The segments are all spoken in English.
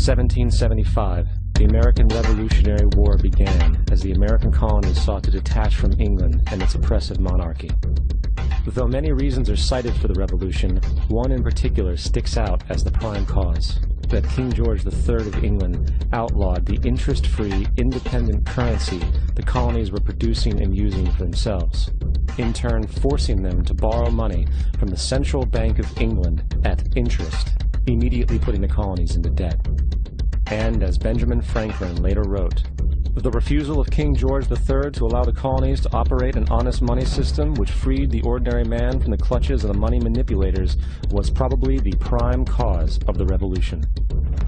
1775, the American Revolutionary War began as the American colonies sought to detach from England and its oppressive monarchy. Though many reasons are cited for the revolution, one in particular sticks out as the prime cause: that King George III of England outlawed the interest-free, independent currency the colonies were producing and using for themselves, in turn forcing them to borrow money from the Central Bank of England at interest, immediately putting the colonies into debt. And as Benjamin Franklin later wrote, the refusal of King George III to allow the colonies to operate an honest money system which freed the ordinary man from the clutches of the money manipulators was probably the prime cause of the revolution.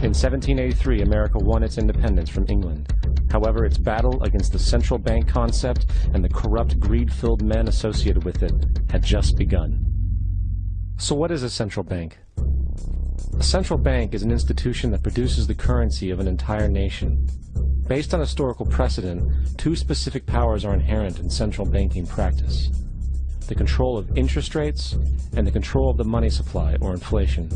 In 1783, America won its independence from England. However, its battle against the central bank concept and the corrupt, greed-filled men associated with it had just begun. So what is a central bank? A central bank is an institution that produces the currency of an entire nation. Based on historical precedent, two specific powers are inherent in central banking practice: the control of interest rates and the control of the money supply, or inflation.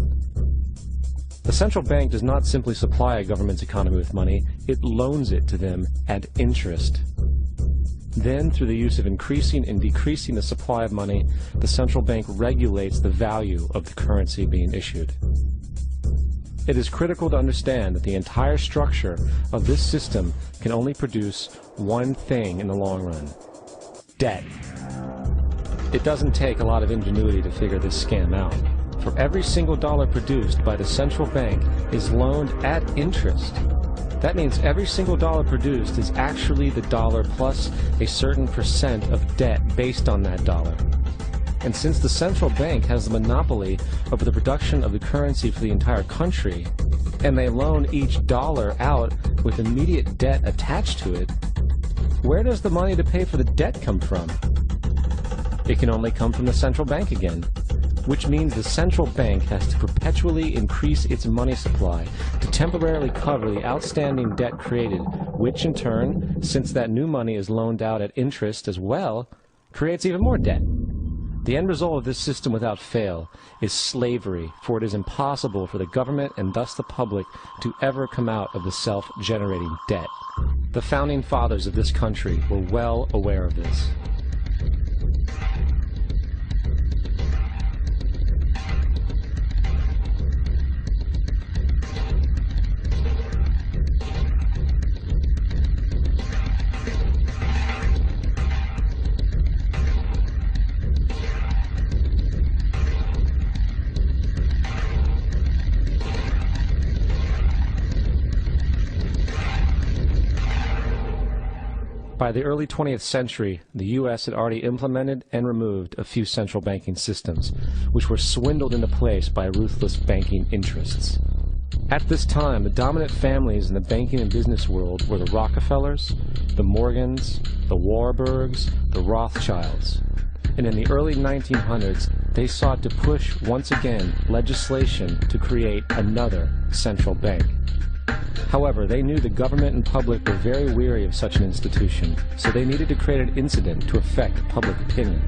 The central bank does not simply supply a government's economy with money, it loans it to them at interest. Then, through the use of increasing and decreasing the supply of money, the central bank regulates the value of the currency being issued. It is critical to understand that the entire structure of this system can only produce one thing in the long run: debt. It doesn't take a lot of ingenuity to figure this scam out. For every single dollar produced by the central bank is loaned at interest. That means every single dollar produced is actually the dollar plus a certain percent of debt based on that dollar. And since the central bank has the monopoly over the production of the currency for the entire country, and they loan each dollar out with immediate debt attached to it, where does the money to pay for the debt come from? It can only come from the central bank again, which means the central bank has to perpetually increase its money supply to temporarily cover the outstanding debt created, which in turn, since that new money is loaned out at interest as well, creates even more debt. The end result of this system without fail is slavery, for it is impossible for the government and thus the public to ever come out of the self-generating debt. The founding fathers of this country were well aware of this. By the early 20th century, the U.S. had already implemented and removed a few central banking systems, which were swindled into place by ruthless banking interests. At this time, the dominant families in the banking and business world were the Rockefellers, the Morgans, the Warburgs, the Rothschilds. And in the early 1900s, they sought to push, once again, legislation to create another central bank. However, they knew the government and public were very weary of such an institution, so they needed to create an incident to affect public opinion.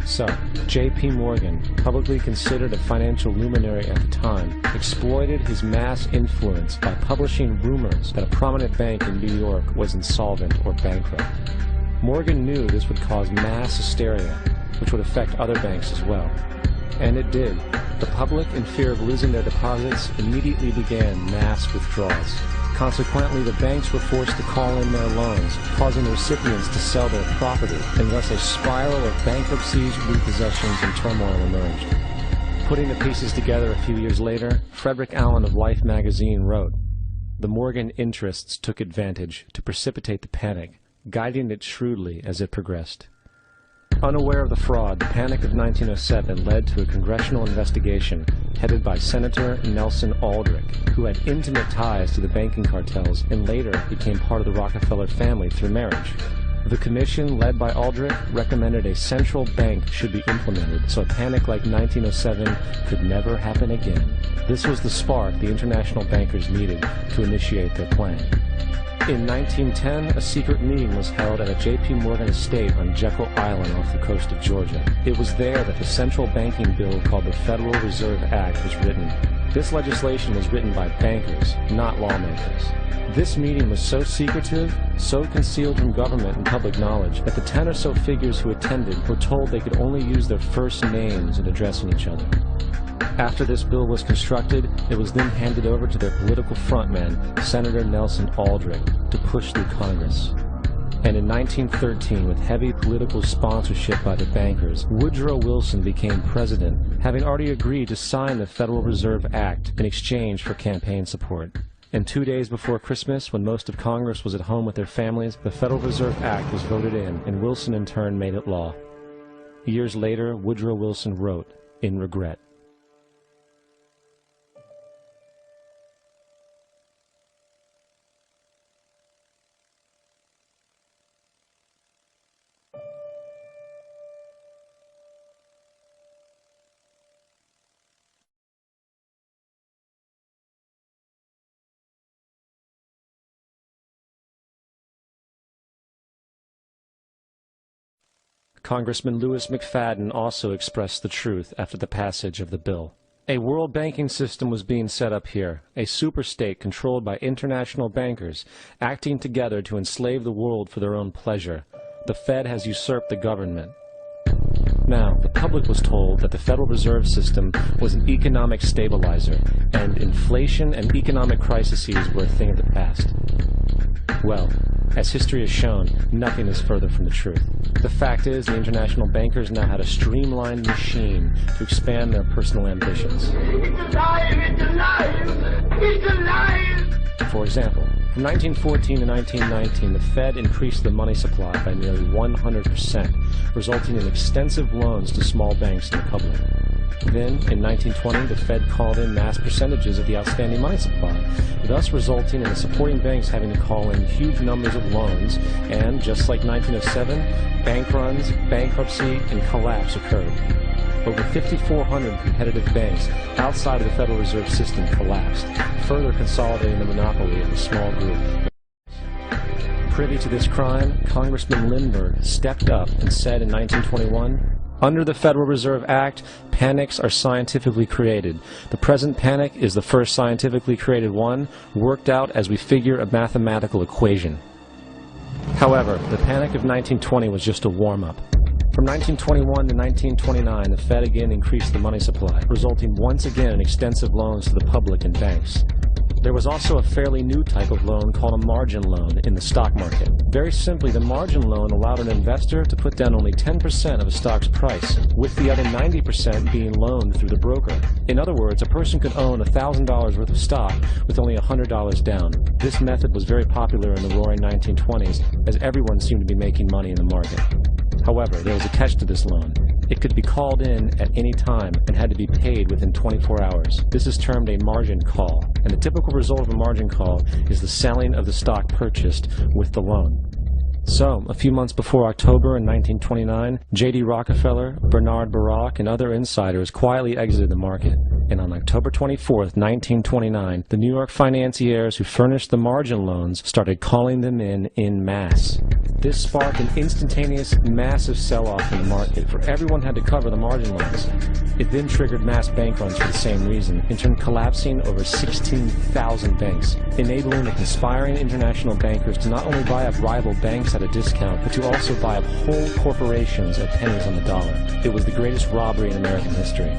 So, J.P. Morgan, publicly considered a financial luminary at the time, exploited his mass influence by publishing rumors that a prominent bank in New York was insolvent or bankrupt. Morgan knew this would cause mass hysteria, which would affect other banks as well. And it did. The public, in fear of losing their deposits, immediately began mass withdrawals. Consequently, the banks were forced to call in their loans, causing the recipients to sell their property, and thus a spiral of bankruptcies, repossessions, and turmoil emerged. Putting the pieces together a few years later, Frederick Allen of Life magazine wrote, "The Morgan interests took advantage to precipitate the panic, guiding it shrewdly as it progressed." Unaware of the fraud, the Panic of 1907 led to a congressional investigation headed by Senator Nelson Aldrich, who had intimate ties to the banking cartels and later became part of the Rockefeller family through marriage. The commission, led by Aldrich, recommended a central bank should be implemented so a panic like 1907 could never happen again. This was the spark the international bankers needed to initiate their plan. In 1910, a secret meeting was held at a J.P. Morgan estate on Jekyll Island off the coast of Georgia. It was there that the central banking bill called the Federal Reserve Act was written. This legislation was written by bankers, not lawmakers. This meeting was so secretive, so concealed from government and public knowledge, that the 10 or so figures who attended were told they could only use their first names in addressing each other. After this bill was constructed, it was then handed over to their political frontman, Senator Nelson Aldrich, to push through Congress. And in 1913, with heavy political sponsorship by the bankers, Woodrow Wilson became president, having already agreed to sign the Federal Reserve Act in exchange for campaign support. And 2 days before Christmas, when most of Congress was at home with their families, the Federal Reserve Act was voted in, and Wilson in turn made it law. Years later, Woodrow Wilson wrote, in regret, Congressman Louis McFadden also expressed the truth after the passage of the bill. A world banking system was being set up here, a superstate controlled by international bankers, acting together to enslave the world for their own pleasure. The Fed has usurped the government. Now, the public was told that the Federal Reserve System was an economic stabilizer, and inflation and economic crises were a thing of the past. Well, as history has shown, nothing is further from the truth. The fact is, the international bankers now had a streamlined machine to expand their personal ambitions. It's alive! It's alive! It's alive! For example, from 1914 to 1919, the Fed increased the money supply by nearly 100%, resulting in extensive loans to small banks and the public. Then, in 1920, the Fed called in mass percentages of the outstanding money supply, thus resulting in the supporting banks having to call in huge numbers of loans, and, just like 1907, bank runs, bankruptcy, and collapse occurred. Over 5,400 competitive banks outside of the Federal Reserve System collapsed, further consolidating the monopoly of a small group. Privy to this crime, Congressman Lindbergh stepped up and said in 1921, "Under the Federal Reserve Act, panics are scientifically created. The present panic is the first scientifically created one, worked out as we figure a mathematical equation." However, the panic of 1920 was just a warm-up. From 1921 to 1929, the Fed again increased the money supply, resulting once again in extensive loans to the public and banks. There was also a fairly new type of loan called a margin loan in the stock market. Very simply, the margin loan allowed an investor to put down only 10% of a stock's price, with the other 90% being loaned through the broker. In other words, a person could own $1,000 worth of stock with only $100 down. This method was very popular in the roaring 1920s, as everyone seemed to be making money in the market. However, there was a catch to this loan. It could be called in at any time and had to be paid within 24 hours. This is termed a margin call, and the typical result of a margin call is the selling of the stock purchased with the loan. So, a few months before October in 1929, J.D. Rockefeller, Bernard Baruch, and other insiders quietly exited the market. And on October 24, 1929, the New York financiers who furnished the margin loans started calling them in masse. This sparked an instantaneous, massive sell-off in the market, for everyone had to cover the margin loans. It then triggered mass bank runs for the same reason, in turn collapsing over 16,000 banks, enabling the conspiring international bankers to not only buy up rival banks at a discount, but to also buy up whole corporations at pennies on the dollar. It was the greatest robbery in American history.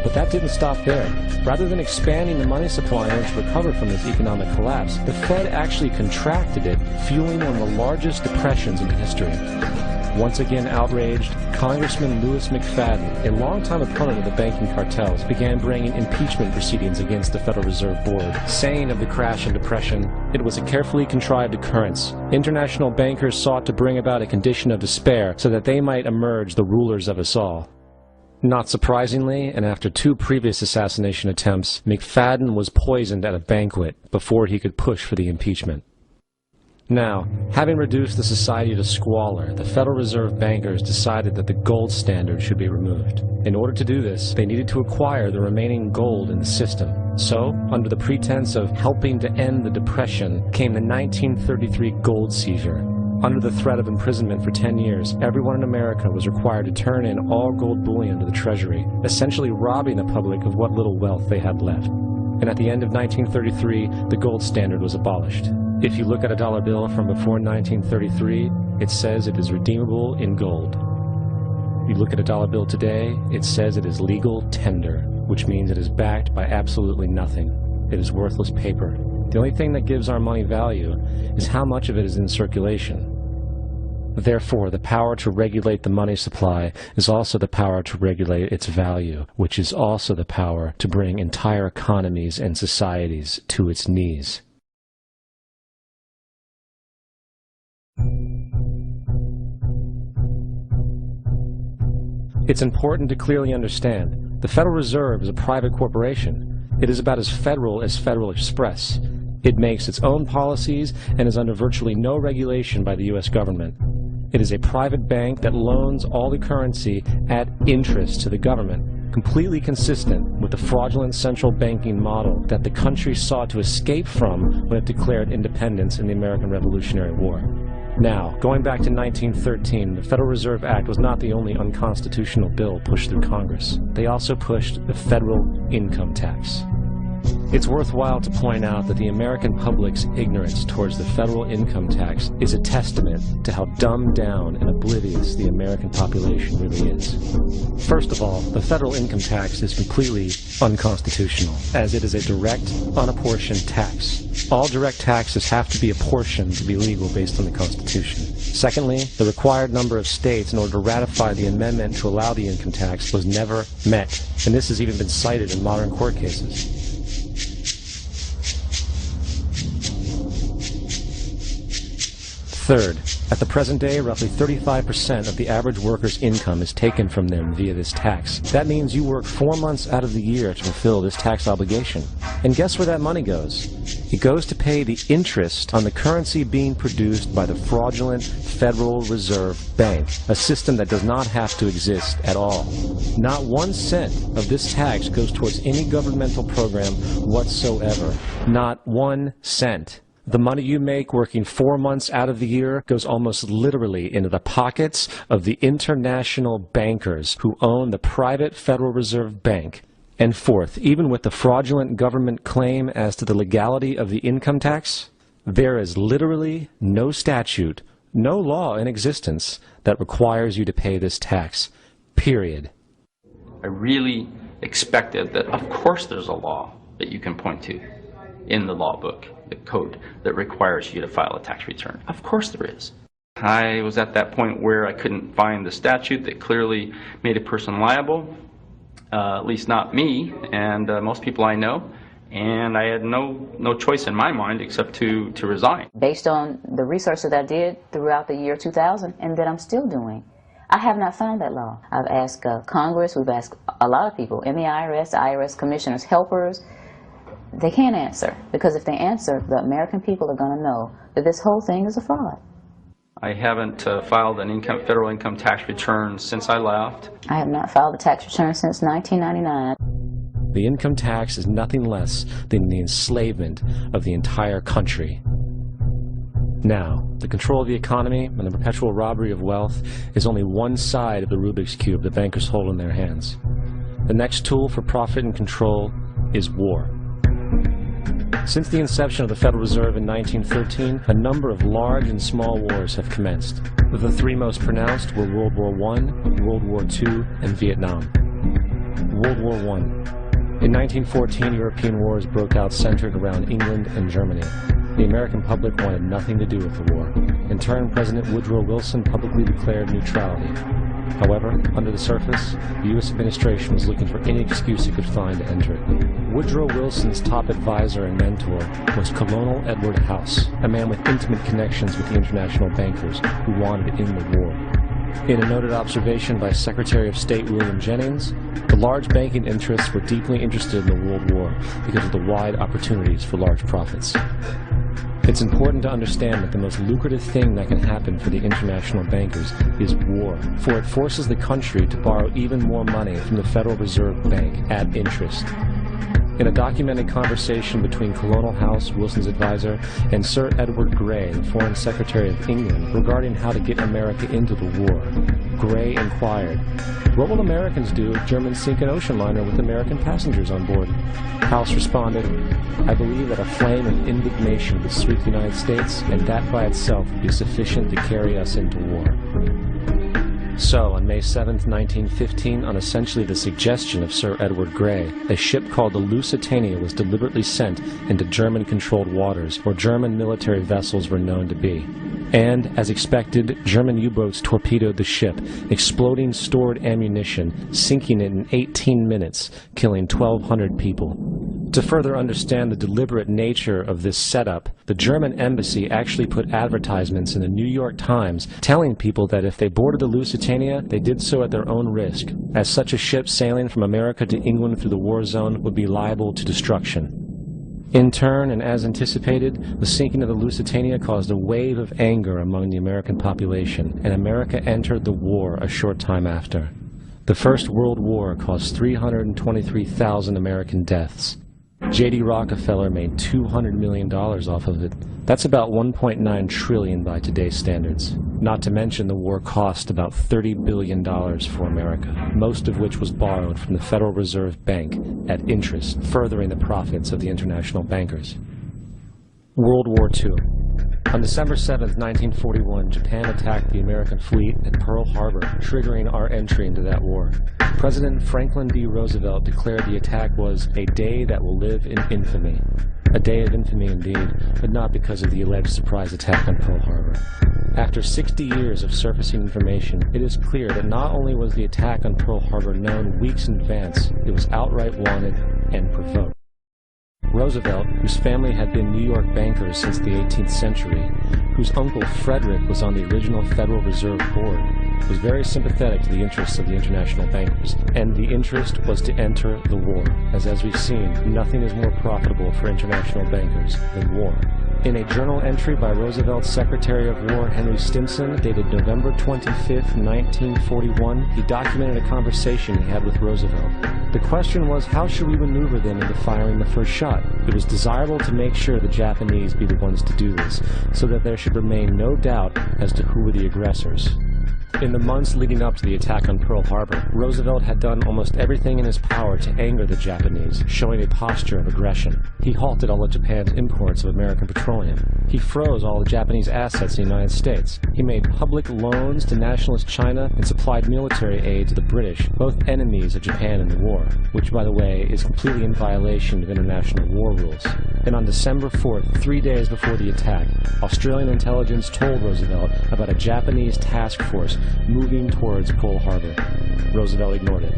But that didn't stop there. Rather than expanding the money supply in order to recover from this economic collapse, the Fed actually contracted it, fueling one of the largest depressions in history. Once again outraged, Congressman Louis McFadden, a longtime opponent of the banking cartels, began bringing impeachment proceedings against the Federal Reserve Board, saying of the crash and depression, "It was a carefully contrived occurrence. International bankers sought to bring about a condition of despair so that they might emerge the rulers of us all." Not surprisingly, and after 2 previous assassination attempts, McFadden was poisoned at a banquet before he could push for the impeachment. Now, having reduced the society to squalor, the Federal Reserve bankers decided that the gold standard should be removed. In order to do this, they needed to acquire the remaining gold in the system. So, under the pretense of helping to end the Depression, came the 1933 gold seizure. Under the threat of imprisonment for 10 years, everyone in America was required to turn in all gold bullion to the Treasury, essentially robbing the public of what little wealth they had left. and at the end of 1933, the gold standard was abolished. If you look at a dollar bill from before 1933, it says it is redeemable in gold. You look at a dollar bill today, it says it is legal tender, which means it is backed by absolutely nothing. It is worthless paper. The only thing that gives our money value is how much of it is in circulation. Therefore, the power to regulate the money supply is also the power to regulate its value, which is also the power to bring entire economies and societies to its knees. It's important to clearly understand, the Federal Reserve is a private corporation. It is about as Federal Express. It makes its own policies and is under virtually no regulation by the U.S. government. It is a private bank that loans all the currency at interest to the government, completely consistent with the fraudulent central banking model that the country sought to escape from when it declared independence in the American Revolutionary War. Now, going back to 1913, the Federal Reserve Act was not the only unconstitutional bill pushed through Congress. They also pushed the federal income tax. It's worthwhile to point out that the American public's ignorance towards the federal income tax is a testament to how dumbed down and oblivious the American population really is. First of all, the federal income tax is completely unconstitutional, as it is a direct, unapportioned tax. All direct taxes have to be apportioned to be legal based on the Constitution. Secondly, the required number of states in order to ratify the amendment to allow the income tax was never met, and this has even been cited in modern court cases. Third, at the present day, roughly 35% of the average worker's income is taken from them via this tax. That means you work 4 months out of the year to fulfill this tax obligation. And guess where that money goes? It goes to pay the interest on the currency being produced by the fraudulent Federal Reserve Bank, a system that does not have to exist at all. Not 1 cent of this tax goes towards any governmental program whatsoever. Not 1 cent. The money you make working 4 months out of the year goes almost literally into the pockets of the international bankers who own the private Federal Reserve Bank. And fourth, even with the fraudulent government claim as to the legality of the income tax, there is literally no statute, no law in existence that requires you to pay this tax, period. I really expected that, of course, there's a law that you can point to in the law book, the code, that requires you to file a tax return. Of course there is. I was at that point where I couldn't find the statute that clearly made a person liable, at least not me and most people I know, and I had no choice in my mind except to resign. Based on the research that I did throughout the year 2000 and that I'm still doing, I have not found that law. I've asked Congress, we've asked a lot of people in the IRS commissioners, helpers. They can't answer, because if they answer, the American people are going to know that this whole thing is a fraud. I haven't filed an federal income tax return since I left. I have not filed a tax return since 1999. The income tax is nothing less than the enslavement of the entire country. Now, the control of the economy and the perpetual robbery of wealth is only one side of the Rubik's Cube the bankers hold in their hands. The next tool for profit and control is war. Since the inception of the Federal Reserve in 1913, a number of large and small wars have commenced. The three most pronounced were World War I, World War II, and Vietnam. World War I. In 1914, European wars broke out centered around England and Germany. The American public wanted nothing to do with the war. In turn, President Woodrow Wilson publicly declared neutrality. However, under the surface, the U.S. administration was looking for any excuse it could find to enter it. Woodrow Wilson's top advisor and mentor was Colonel Edward House, a man with intimate connections with the international bankers who wanted to end the war. In a noted observation by Secretary of State William Jennings, the large banking interests were deeply interested in the World War because of the wide opportunities for large profits. It's important to understand that the most lucrative thing that can happen for the international bankers is war, for it forces the country to borrow even more money from the Federal Reserve Bank at interest. In a documented conversation between Colonel House, Wilson's advisor, and Sir Edward Grey, the Foreign Secretary of England, regarding how to get America into the war, Grey inquired, "What will Americans do if Germans sink an ocean liner with American passengers on board?" House responded, "I believe that a flame of indignation would sweep the United States, and that by itself would be sufficient to carry us into war." So, on May 7, 1915, on essentially the suggestion of Sir Edward Grey, a ship called the Lusitania was deliberately sent into German-controlled waters where German military vessels were known to be. And, as expected, German U-boats torpedoed the ship, exploding stored ammunition, sinking it in 18 minutes, killing 1,200 people. To further understand the deliberate nature of this setup, the German embassy actually put advertisements in the New York Times telling people that if they boarded the Lusitania, they did so at their own risk, as such a ship sailing from America to England through the war zone would be liable to destruction. In turn, and as anticipated, the sinking of the Lusitania caused a wave of anger among the American population, and America entered the war a short time after. The First World War caused 323,000 American deaths. J.D. Rockefeller made $200 million off of it. That's about $1.9 trillion by today's standards. Not to mention the war cost about $30 billion for America, most of which was borrowed from the Federal Reserve Bank at interest, furthering the profits of the international bankers. World War II. On December 7, 1941, Japan attacked the American fleet at Pearl Harbor, triggering our entry into that war. President Franklin D. Roosevelt declared the attack was a day that will live in infamy. A day of infamy indeed, but not because of the alleged surprise attack on Pearl Harbor. After 60 years of surfacing information, it is clear that not only was the attack on Pearl Harbor known weeks in advance, it was outright wanted and provoked. Roosevelt, whose family had been New York bankers since the 18th century, whose uncle Frederick was on the original Federal Reserve Board, was very sympathetic to the interests of the international bankers, and the interest was to enter the war, as we've seen, nothing is more profitable for international bankers than war. In a journal entry by Roosevelt's Secretary of War Henry Stimson, dated November 25, 1941, he documented a conversation he had with Roosevelt. The question was, how should we maneuver them into firing the first shot? It was desirable to make sure the Japanese be the ones to do this, so that there should remain no doubt as to who were the aggressors. In the months leading up to the attack on Pearl Harbor, Roosevelt had done almost everything in his power to anger the Japanese, showing a posture of aggression. He halted all of Japan's imports of American petroleum. He froze all the Japanese assets in the United States. He made public loans to nationalist China and supplied military aid to the British, both enemies of Japan in the war, which, by the way, is completely in violation of international war rules. And on December 4th, 3 days before the attack, Australian intelligence told Roosevelt about a Japanese task force moving towards Pearl Harbor. Roosevelt ignored it.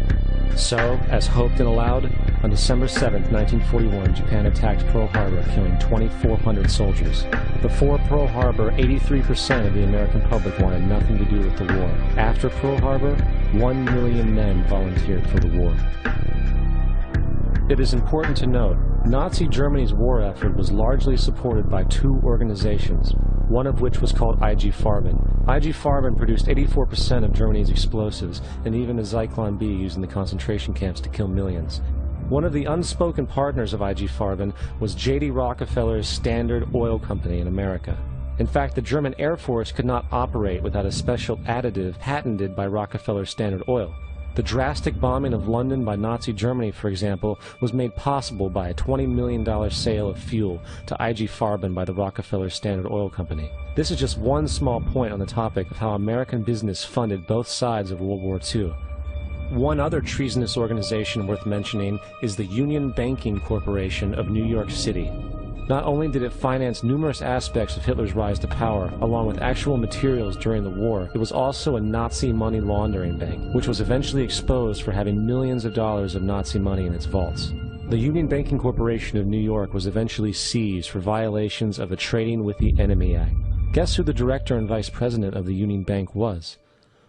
So, as hoped and allowed, on December 7, 1941, Japan attacked Pearl Harbor, killing 2,400 soldiers. Before Pearl Harbor, 83% of the American public wanted nothing to do with the war. After Pearl Harbor, 1 million men volunteered for the war. It is important to note, Nazi Germany's war effort was largely supported by two organizations, one of which was called IG Farben. IG Farben produced 84% of Germany's explosives, and even the Zyklon B used in the concentration camps to kill millions. One of the unspoken partners of IG Farben was J.D. Rockefeller's Standard Oil Company in America. In fact, the German Air Force could not operate without a special additive patented by Rockefeller's Standard Oil. The drastic bombing of London by Nazi Germany, for example, was made possible by a $20 million sale of fuel to IG Farben by the Rockefeller Standard Oil Company. This is just one small point on the topic of how American business funded both sides of World War II. One other treasonous organization worth mentioning is the Union Banking Corporation of New York City. Not only did it finance numerous aspects of Hitler's rise to power, along with actual materials during the war, it was also a Nazi money laundering bank, which was eventually exposed for having millions of dollars of Nazi money in its vaults. The Union Banking Corporation of New York was eventually seized for violations of the Trading with the Enemy Act. Guess who the director and vice president of the Union Bank was?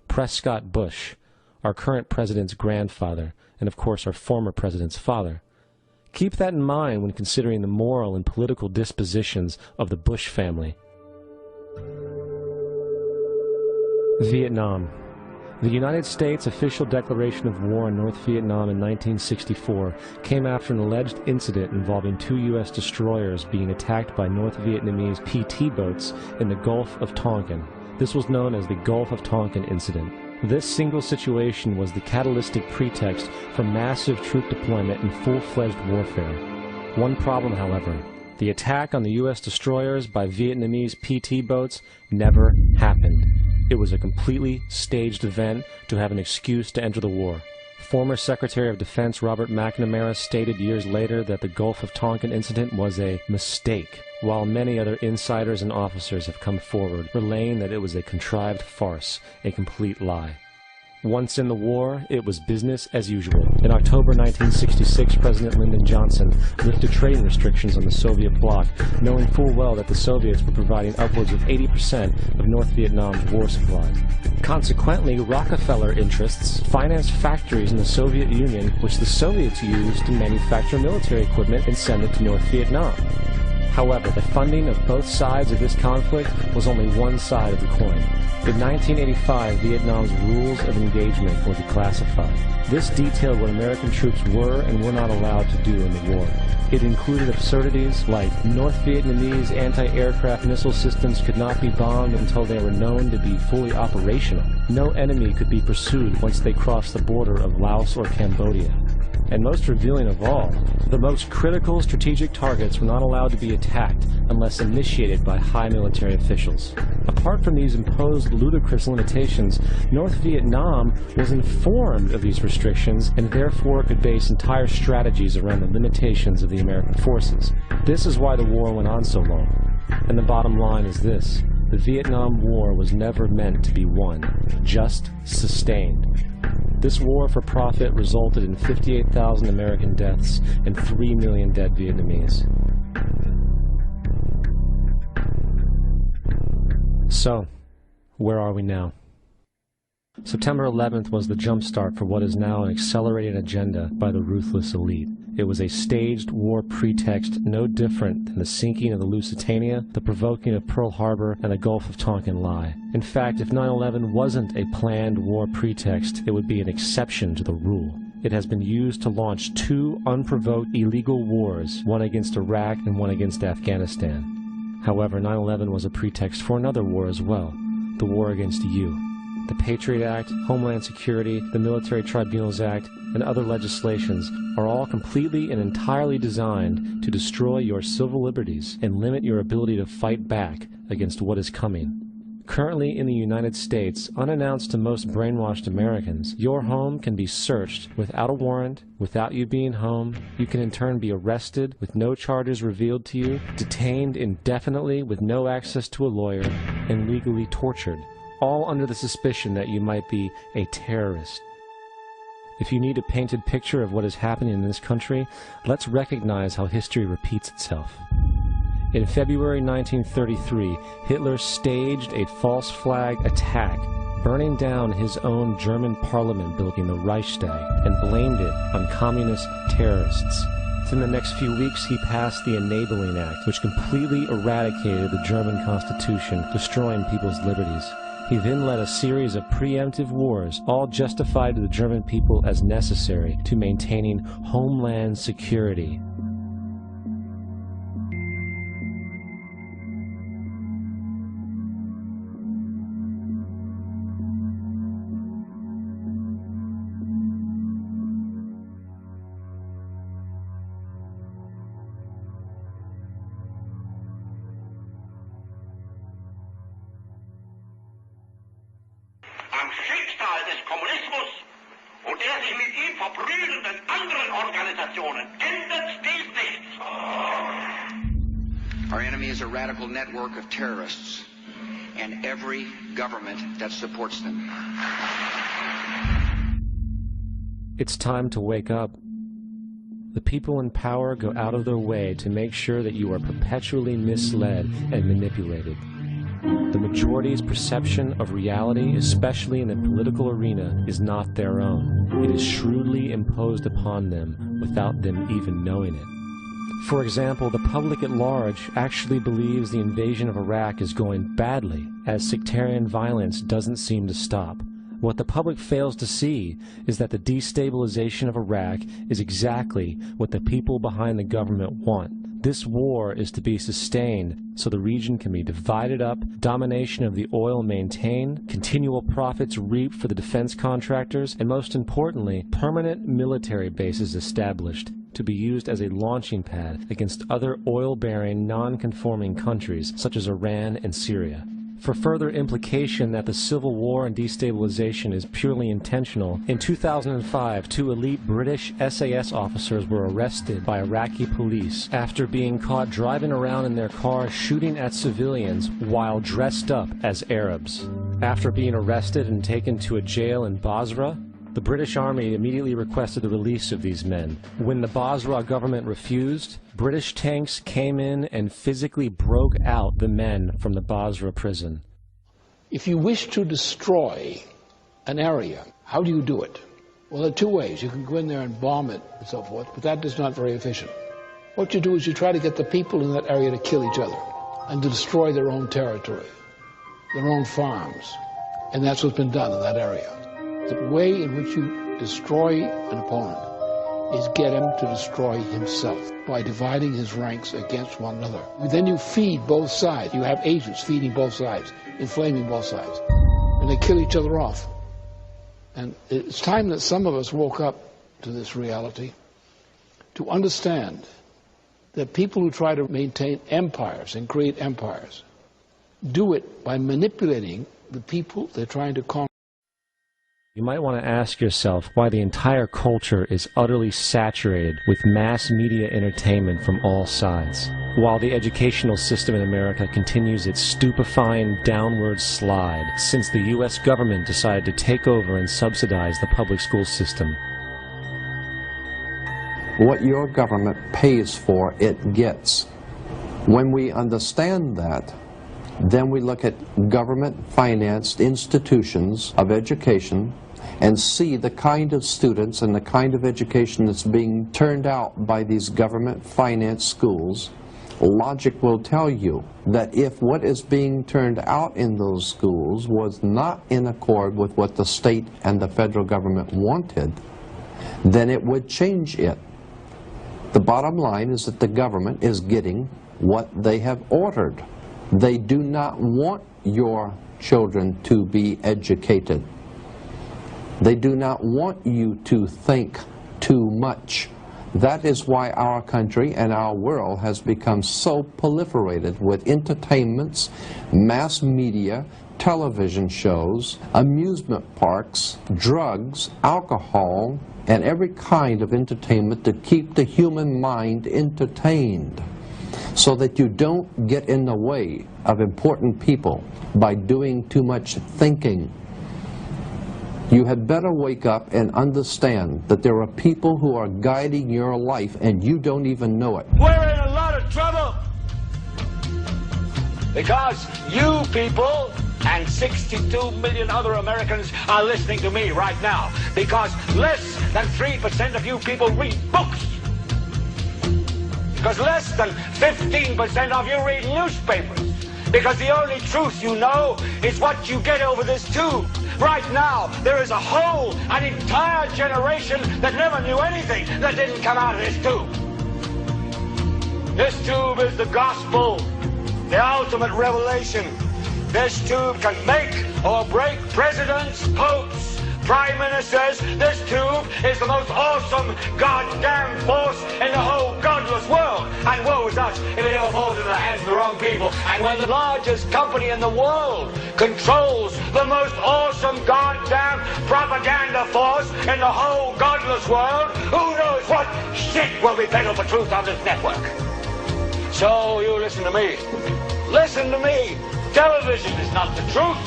Prescott Bush, our current president's grandfather, and of course our former president's father. Keep that in mind when considering the moral and political dispositions of the Bush family. Vietnam. The United States' official declaration of war on North Vietnam in 1964 came after an alleged incident involving 2 U.S. destroyers being attacked by North Vietnamese PT boats in the Gulf of Tonkin. This was known as the Gulf of Tonkin incident. This single situation was the catalytic pretext for massive troop deployment and full-fledged warfare. One problem, however: the attack on the U.S. destroyers by Vietnamese PT boats never happened. It was a completely staged event to have an excuse to enter the war. Former Secretary of Defense Robert McNamara stated years later that the Gulf of Tonkin incident was a mistake, while many other insiders and officers have come forward, relaying that it was a contrived farce, a complete lie. Once in the war, it was business as usual. In October 1966, President Lyndon Johnson lifted trading restrictions on the Soviet bloc, knowing full well that the Soviets were providing upwards of 80% of North Vietnam's war supplies. Consequently, Rockefeller interests financed factories in the Soviet Union, which the Soviets used to manufacture military equipment and send it to North Vietnam. However, the funding of both sides of this conflict was only one side of the coin. In 1985, Vietnam's rules of engagement were declassified. This detailed what American troops were and were not allowed to do in the war. It included absurdities like North Vietnamese anti-aircraft missile systems could not be bombed until they were known to be fully operational. No enemy could be pursued once they crossed the border of Laos or Cambodia. And most revealing of all, the most critical strategic targets were not allowed to be attacked unless initiated by high military officials. Apart from these imposed ludicrous limitations, North Vietnam was informed of these restrictions and therefore could base entire strategies around the limitations of the American forces. This is why the war went on so long. And the bottom line is this: the Vietnam War was never meant to be won, just sustained. This war for profit resulted in 58,000 American deaths and 3 million dead Vietnamese. So, where are we now? September 11th was the jumpstart for what is now an accelerated agenda by the ruthless elite. It was a staged war pretext no different than the sinking of the Lusitania, the provoking of Pearl Harbor, and the Gulf of Tonkin lie. In fact, if 9/11 wasn't a planned war pretext, it would be an exception to the rule. It has been used to launch 2 unprovoked illegal wars, one against Iraq and one against Afghanistan. However, 9/11 was a pretext for another war as well, the war against you. The Patriot Act, Homeland Security, the Military Tribunals Act, and other legislations are all completely and entirely designed to destroy your civil liberties and limit your ability to fight back against what is coming. Currently in the United States, unannounced to most brainwashed Americans, your home can be searched without a warrant, without you being home. You can in turn be arrested with no charges revealed to you, detained indefinitely with no access to a lawyer, and legally tortured, all under the suspicion that you might be a terrorist. If you need a painted picture of what is happening in this country, let's recognize how history repeats itself. In February 1933, Hitler staged a false flag attack, burning down his own German parliament building, the Reichstag, and blamed it on communist terrorists. Within the next few weeks, he passed the Enabling Act, which completely eradicated the German Constitution, destroying people's liberties. He then led a series of preemptive wars, all justified to the German people as necessary to maintaining homeland security. Am Schicksal des Kommunismus und der sich mit ihm verbrüdernden anderen Organisationen ändert dies nichts. Our enemy is a radical network of terrorists and every government that supports them. It's time to wake up. The people in power go out of their way to make sure that you are perpetually misled and manipulated. The majority's perception of reality, especially in the political arena, is not their own. It is shrewdly imposed upon them without them even knowing it. For example, the public at large actually believes the invasion of Iraq is going badly, as sectarian violence doesn't seem to stop. What the public fails to see is that the destabilization of Iraq is exactly what the people behind the government want. This war is to be sustained so the region can be divided up, domination of the oil maintained, continual profits reaped for the defense contractors, and most importantly, permanent military bases established to be used as a launching pad against other oil-bearing, non-conforming countries such as Iran and Syria. For further implication that the civil war and destabilization is purely intentional, in 2005, 2 elite British SAS officers were arrested by Iraqi police after being caught driving around in their cars shooting at civilians while dressed up as Arabs. After being arrested and taken to a jail in Basra, the British Army immediately requested the release of these men. When the Basra government refused, British tanks came in and physically broke out the men from the Basra prison. If you wish to destroy an area, how do you do it? Well, there are 2 ways. You can go in there and bomb it and so forth, but that is not very efficient. What you do is you try to get the people in that area to kill each other and to destroy their own territory, their own farms. And that's what's been done in that area. The way in which you destroy an opponent is get him to destroy himself by dividing his ranks against one another. Then you feed both sides. You have agents feeding both sides, inflaming both sides, and they kill each other off. And it's time that some of us woke up to this reality, to understand that people who try to maintain empires and create empires do it by manipulating the people they're trying to conquer. You might want to ask yourself why the entire culture is utterly saturated with mass media entertainment from all sides, while the educational system in America continues its stupefying downward slide since the U.S. government decided to take over and subsidize the public school system. What your government pays for, it gets. When we understand that, then we look at government-financed institutions of education and see the kind of students and the kind of education that's being turned out by these government-financed schools. Logic will tell you that if what is being turned out in those schools was not in accord with what the state and the federal government wanted, then it would change it. The bottom line is that the government is getting what they have ordered. They do not want your children to be educated. They do not want you to think too much. That is why our country and our world has become so proliferated with entertainments, mass media, television shows, amusement parks, drugs, alcohol, and every kind of entertainment to keep the human mind entertained, so that you don't get in the way of important people by doing too much thinking. You had better wake up and understand that there are people who are guiding your life and you don't even know it. We're in a lot of trouble because you people and 62 million other Americans are listening to me right now, because less than 3% of you people read books. Because less than 15% of you read newspapers. Because the only truth you know is what you get over this tube. Right now, there is an entire generation that never knew anything that didn't come out of this tube. This tube is the gospel, the ultimate revelation. This tube can make or break presidents, popes, prime ministers. This tube is the most awesome goddamn force in the whole godless world. And woe is us if it ever falls into the hands of the wrong people. And when the largest company in the world controls the most awesome goddamn propaganda force in the whole godless world, who knows what shit will be peddled for truth on this network. So you listen to me. Listen to me. Television is not the truth.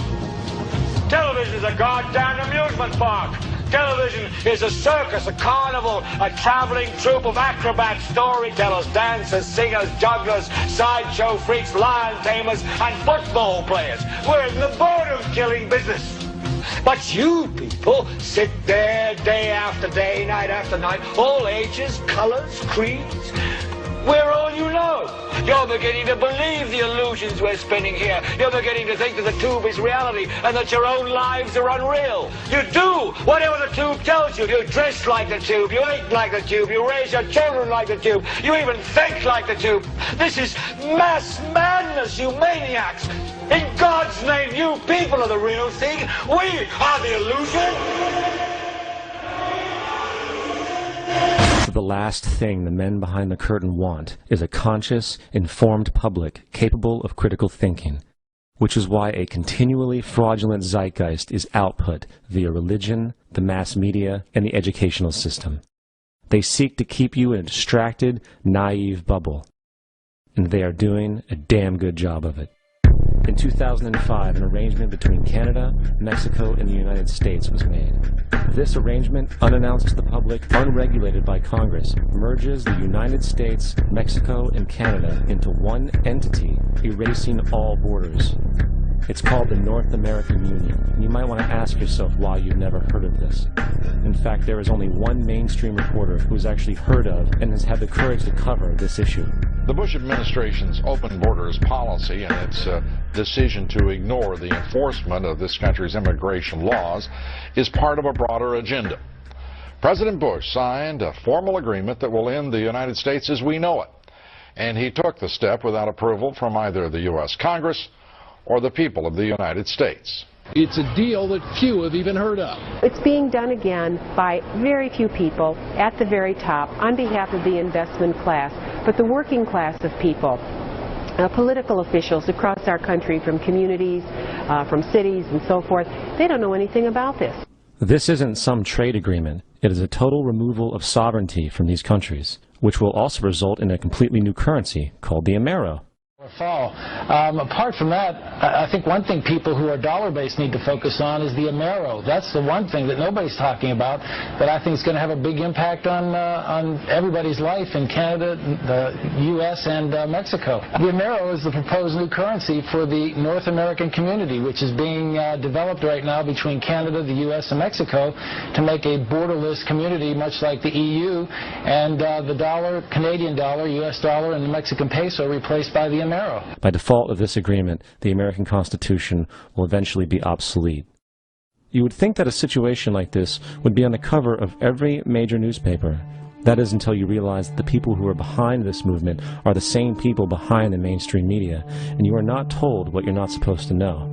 Television is a goddamn amusement park. Television is a circus, a carnival, a traveling troupe of acrobats, storytellers, dancers, singers, jugglers, sideshow freaks, lion tamers, and football players. We're in the boredom-killing business. But you people sit there day after day, night after night, all ages, colors, creeds, We're all you know. You're beginning to believe the illusions we're spinning here. You're beginning to think that the tube is reality and that your own lives are unreal. You do whatever the tube tells you. You dress like the tube. You eat like the tube. You raise your children like the tube. You even think like the tube. This is mass madness, you maniacs. In God's name, you people are the real thing. We are the illusion. The last thing the men behind the curtain want is a conscious, informed public capable of critical thinking, which is why a continually fraudulent zeitgeist is output via religion, the mass media, and the educational system. They seek to keep you in a distracted, naive bubble, and they are doing a damn good job of it. In 2005, an arrangement between Canada, Mexico, and the United States was made. This arrangement, unannounced to the public, unregulated by Congress, merges the United States, Mexico, and Canada into one entity, erasing all borders. It's called the North American Union, and you might want to ask yourself why you've never heard of this. In fact, there is only one mainstream reporter who has actually heard of and has had the courage to cover this issue. The Bush administration's open borders policy and its decision to ignore the enforcement of this country's immigration laws is part of a broader agenda. President Bush signed a formal agreement that will end the United States as we know it, and he took the step without approval from either the U.S. Congress or the people of the United States. It's a deal that few have even heard of. It's being done again by very few people at the very top on behalf of the investment class, but the working class of people. Political officials across our country, from communities, from cities and so forth, they don't know anything about this. This isn't some trade agreement. It is a total removal of sovereignty from these countries, which will also result in a completely new currency called the Amero. Apart from that, I think one thing people who are dollar-based need to focus on is the Amero. That's the one thing that nobody's talking about that I think is going to have a big impact on everybody's life in Canada, the U.S., and Mexico. The Amero is the proposed new currency for the North American community, which is being developed right now between Canada, the U.S., and Mexico to make a borderless community, much like the EU, and the dollar, Canadian dollar, U.S. dollar, and the Mexican peso replaced by the Amero. By default of this agreement, the American Constitution will eventually be obsolete. You would think that a situation like this would be on the cover of every major newspaper. That is until you realize that the people who are behind this movement are the same people behind the mainstream media, and you are not told what you're not supposed to know.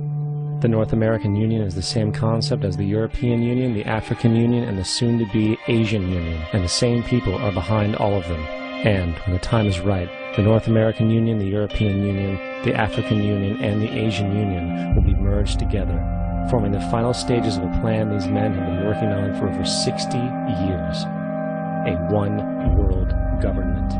The North American Union is the same concept as the European Union, the African Union, and the soon-to-be Asian Union, and the same people are behind all of them. And, when the time is right, the North American Union, the European Union, the African Union, and the Asian Union will be merged together, forming the final stages of a plan these men have been working on for over 60 years. A one-world government.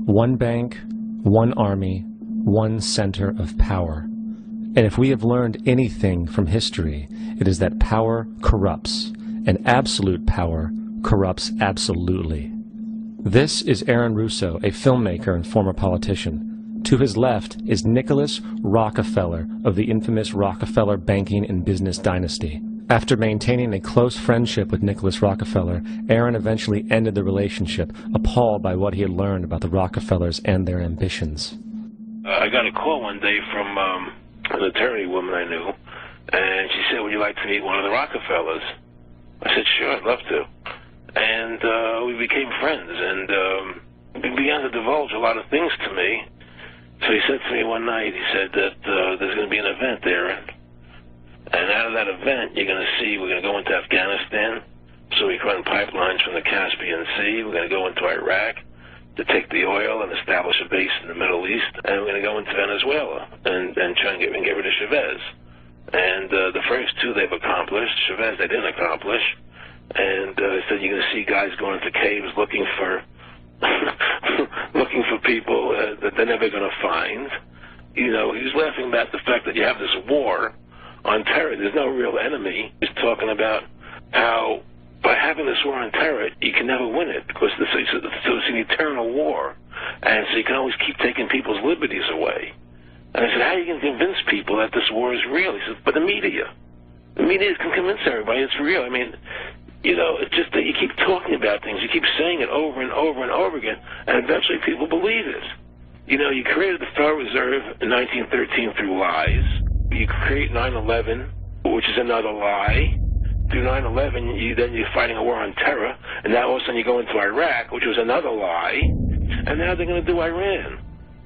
One bank, one army, one center of power. And if we have learned anything from history, it is that power corrupts, and absolute power corrupts absolutely. This is Aaron Russo, a filmmaker and former politician. To his left is Nicholas Rockefeller of the infamous Rockefeller banking and business dynasty. After maintaining a close friendship with Nicholas Rockefeller, Aaron eventually ended the relationship, appalled by what he had learned about the Rockefellers and their ambitions. I got a call one day from an attorney woman I knew, and she said, "Would you like to meet one of the Rockefellers?" I said, "Sure, I'd love to." And we became friends, and he began to divulge a lot of things to me. So he said to me one night, he said that there's going to be an event there, and out of that event, you're going to see we're going to go into Afghanistan, so we can run pipelines from the Caspian Sea. We're going to go into Iraq to take the oil and establish a base in the Middle East, and we're going to go into Venezuela and try and get rid of Chavez. And the first two they've accomplished. Chavez they didn't accomplish. And he said you're going to see guys going into caves looking for looking for people that they're never going to find. You know, he was laughing about the fact that you have this war on terror. There's no real enemy. He's talking about how by having this war on terror, you can never win it because it's an eternal war. And so you can always keep taking people's liberties away. And I said, how are you going to convince people that this war is real? He said, but the media can convince everybody it's real. I mean, you know, it's just that you keep talking about things, you keep saying it over and over and over again, and eventually people believe it. You know, you created the Federal Reserve in 1913 through lies. You create 9/11, which is another lie. Through 9/11, you're fighting a war on terror, and now all of a sudden you go into Iraq, which was another lie, and now they're going to do Iran.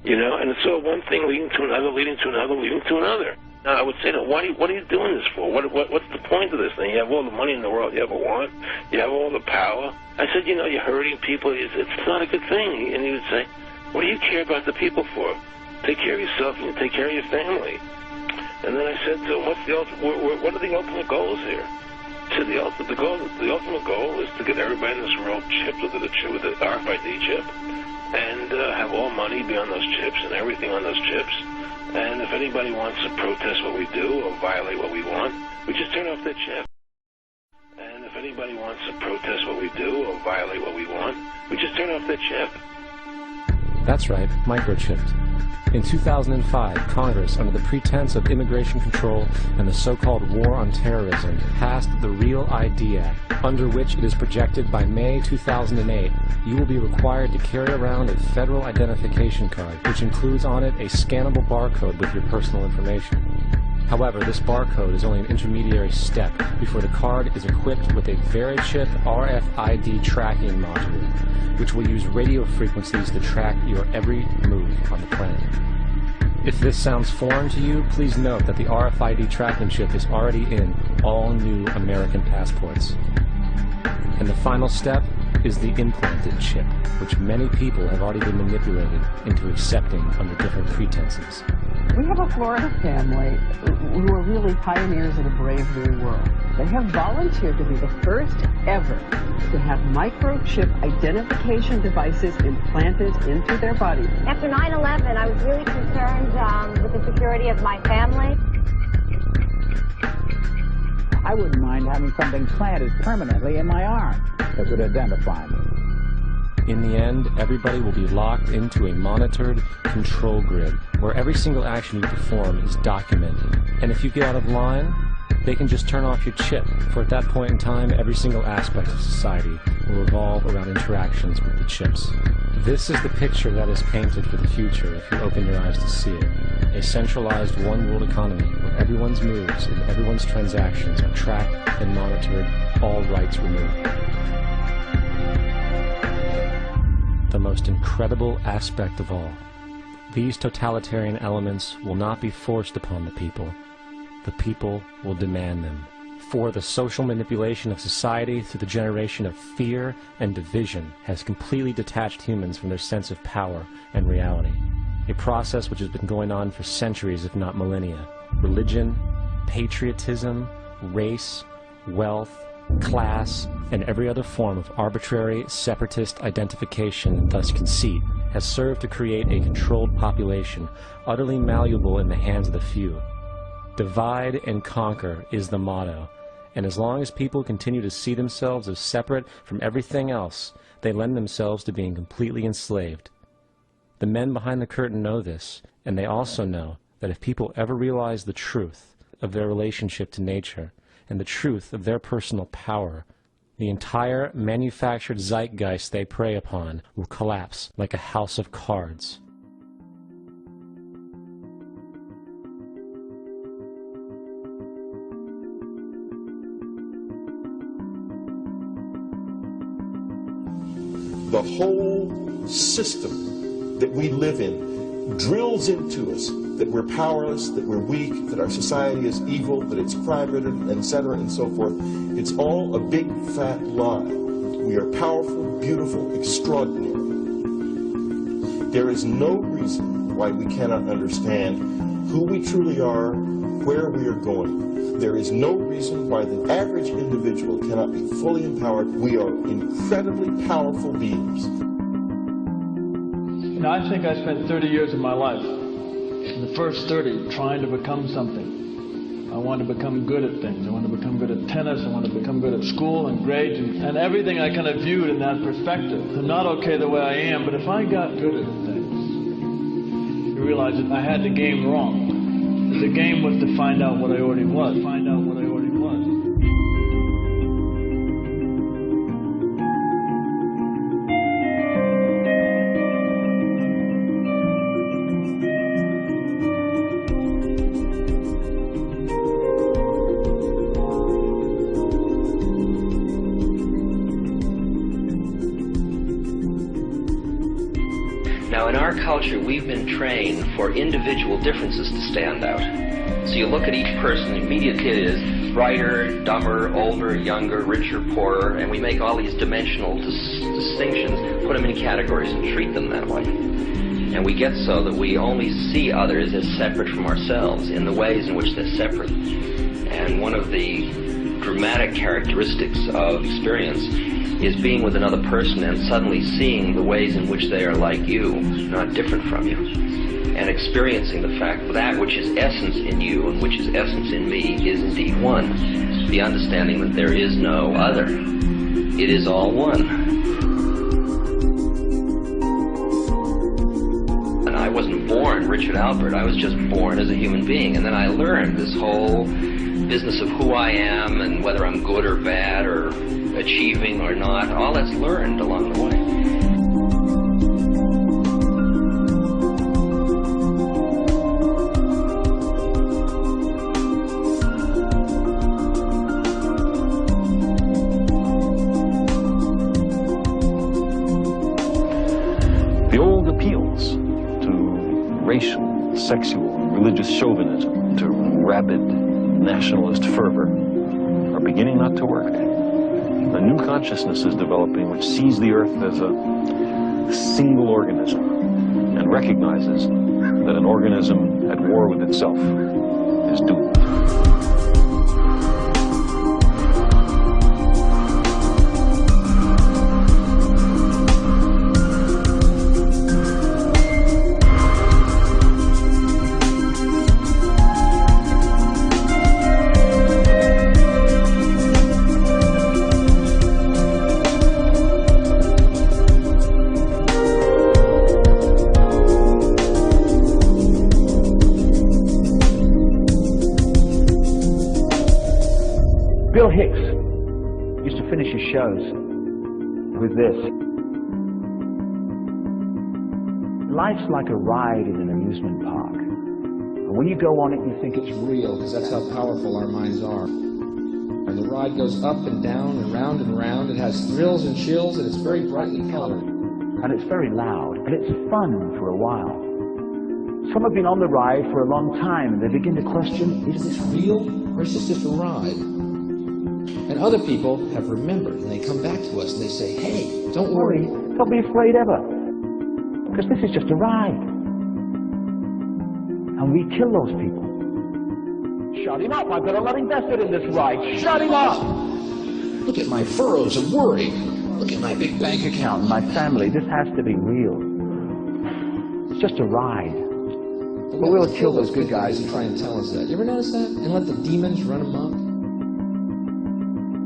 You know, and it's all one thing leading to another, leading to another, leading to another. Now, I would say, what are you doing this for? What's the point of this thing? You have all the money in the world you ever want. You have all the power. I said, you know, you're hurting people. It's not a good thing. And he would say, what do you care about the people for? Take care of yourself and you take care of your family. And then I said to him, what are the ultimate goals here? He said, the ultimate goal is to get everybody in this world chipped with the RFID chip and have all money be on those chips and everything on those chips. And if anybody wants to protest what we do or violate what we want, we just turn off their chip. And if anybody wants to protest what we do or violate what we want, we just turn off their chip. That's right, microchipped. In 2005, Congress, under the pretense of immigration control and the so-called war on terrorism, passed the REAL ID Act, under which it is projected by May 2008, you will be required to carry around a federal identification card, which includes on it a scannable barcode with your personal information. However, this barcode is only an intermediary step before the card is equipped with a VeriChip RFID tracking module, which will use radio frequencies to track your every move on the planet. If this sounds foreign to you, please note that the RFID tracking chip is already in all new American passports. And the final step is the implanted chip, which many people have already been manipulated into accepting under different pretenses. We have a Florida family who are really pioneers in a brave new world. They have volunteered to be the first ever to have microchip identification devices implanted into their bodies. After 9/11, I was really concerned with the security of my family. I wouldn't mind having something planted permanently in my arm that would identify me. In the end, everybody will be locked into a monitored control grid where every single action you perform is documented. And if you get out of line, they can just turn off your chip, for at that point in time, every single aspect of society will revolve around interactions with the chips. This is the picture that is painted for the future if you open your eyes to see it. A centralized one-world economy where everyone's moves and everyone's transactions are tracked and monitored, all rights removed. The most incredible aspect of all, these totalitarian elements will not be forced upon the people. The people will demand them. For the social manipulation of society through the generation of fear and division has completely detached humans from their sense of power and reality. A process which has been going on for centuries, if not millennia. Religion, patriotism, race, wealth, class, and every other form of arbitrary, separatist identification and thus conceit has served to create a controlled population, utterly malleable in the hands of the few. Divide and conquer is the motto, and as long as people continue to see themselves as separate from everything else, they lend themselves to being completely enslaved. The men behind the curtain know this, and they also know that if people ever realize the truth of their relationship to nature, and the truth of their personal power, the entire manufactured zeitgeist they prey upon will collapse like a house of cards. The whole system that we live in drills into us that we're powerless, that we're weak, that our society is evil, that it's crime-ridden, etc., and so forth. It's all a big, fat lie. We are powerful, beautiful, extraordinary. There is no reason why we cannot understand who we truly are, where we are going. There is no reason why the average individual cannot be fully empowered. We are incredibly powerful beings. You know, I think I spent 30 years of my life, in the first 30, trying to become something. I wanted to become good at things. I wanted to become good at tennis. I wanted to become good at school and grades and everything I kind of viewed in that perspective. I'm not okay the way I am, but if I got good at things, you realize that I had the game wrong. The game was to find out what I already was. Find out what I already was. Now, in our culture, we've been trained for individual differences to stand out. So you look at each person, immediately it is brighter, dumber, older, younger, richer, poorer, and we make all these dimensional distinctions, put them in categories and treat them that way. And we get so that we only see others as separate from ourselves in the ways in which they're separate. And one of the dramatic characteristics of experience is being with another person and suddenly seeing the ways in which they are like you, not different from you, and experiencing the fact that that which is essence in you and which is essence in me is indeed one. The understanding that there is no other. It is all one. And I wasn't born Richard Albert, I was just born as a human being, and then I learned this whole business of who I am and whether I'm good or bad or achieving or not. All that's learned along the way. The old appeals to racial, sexual, religious chauvinism, to rabid nationalist fervor are beginning not to work. A new consciousness is developing which sees the earth as a single organism and recognizes that an organism at war with itself is doomed. Bill Hicks used to finish his shows with this. Life's like a ride in an amusement park. And when you go on it, you think it's real, because that's how powerful our minds are. And the ride goes up and down and round and round. It has thrills and chills, and it's very brightly colored. And it's very loud, and it's fun for a while. Some have been on the ride for a long time, and they begin to question, is this real, or is this just a ride? And other people have remembered, and they come back to us and they say, hey, don't worry, don't be afraid ever, because this is just a ride. And we kill those people. Shut him up, I've got a lot invested in this ride. Shut him up! Look at my furrows of worry. Look at my big bank account and my family. This has to be real. It's just a ride. But we'll kill those good guys and try and tell us that. You ever notice that? And let the demons run amok?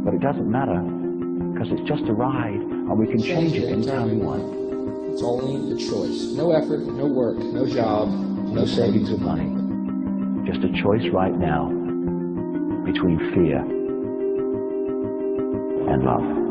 But it doesn't matter, because it's just a ride, and we can change it anytime we want. It's only a choice. No effort, no work, no job, no savings of money. Just a choice right now between fear and love.